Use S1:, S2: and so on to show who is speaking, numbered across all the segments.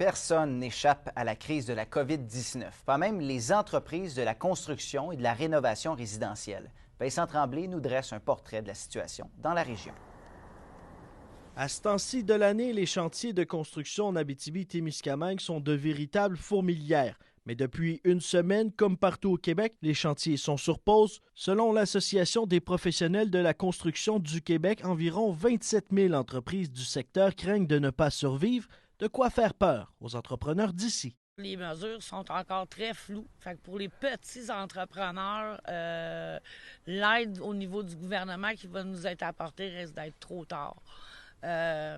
S1: Personne n'échappe à la crise de la COVID-19, pas même les entreprises de la construction et de la rénovation résidentielle. Vincent Tremblay nous dresse un portrait de la situation dans la région.
S2: À ce temps-ci de l'année, les chantiers de construction en Abitibi-Témiscamingue sont de véritables fourmilières. Mais depuis une semaine, comme partout au Québec, les chantiers sont sur pause. Selon l'Association des professionnels de la construction du Québec, environ 27 000 entreprises du secteur craignent de ne pas survivre, de quoi faire peur aux entrepreneurs d'ici.
S3: Les mesures sont encore très floues. Fait que pour les petits entrepreneurs, l'aide au niveau du gouvernement qui va nous être apportée risque d'être trop tard.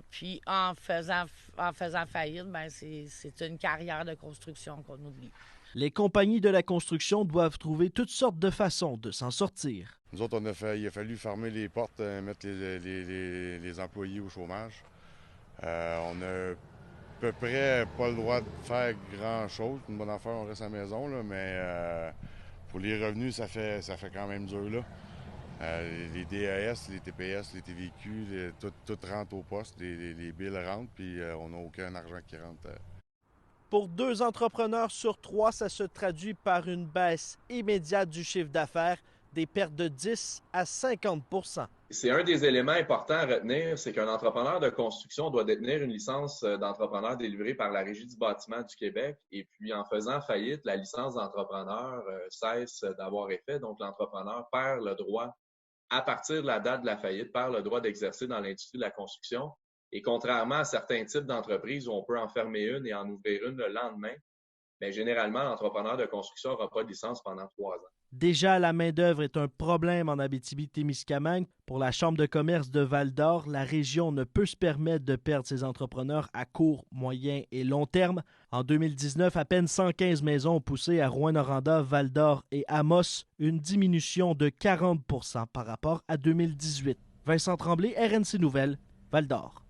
S3: Puis en faisant faillite, ben c'est une carrière de construction qu'on oublie.
S2: Les compagnies de la construction doivent trouver toutes sortes de façons de s'en sortir.
S4: Nous autres, il a fallu fermer les portes, mettre les employés au chômage. On a à peu près pas le droit de faire grand-chose. Une bonne affaire, on reste à la maison, là, mais pour les revenus, ça fait quand même dur, là. Les DAS, les TPS, les TVQ, tout rentre au poste, les billes rentrent, puis on n'a aucun argent qui rentre.
S2: Pour 2 entrepreneurs sur 3, ça se traduit par une baisse immédiate du chiffre d'affaires, des pertes de 10 à 50 %.
S5: C'est un des éléments importants à retenir, c'est qu'un entrepreneur de construction doit détenir une licence d'entrepreneur délivrée par la Régie du bâtiment du Québec. Et puis, en faisant faillite, la licence d'entrepreneur cesse d'avoir effet. Donc, l'entrepreneur perd le droit, à partir de la date de la faillite, perd le droit d'exercer dans l'industrie de la construction. Et contrairement à certains types d'entreprises où on peut en fermer une et en ouvrir une le lendemain, bien, généralement, l'entrepreneur de construction n'aura pas de licence pendant 3 ans.
S2: Déjà, la main-d'œuvre est un problème en Abitibi-Témiscamingue. Pour la Chambre de commerce de Val-d'Or, la région ne peut se permettre de perdre ses entrepreneurs à court, moyen et long terme. En 2019, à peine 115 maisons ont poussé à Rouyn-Noranda, Val-d'Or et Amos, une diminution de 40 % par rapport à 2018. Vincent Tremblay, RNC Nouvelles, Val-d'Or.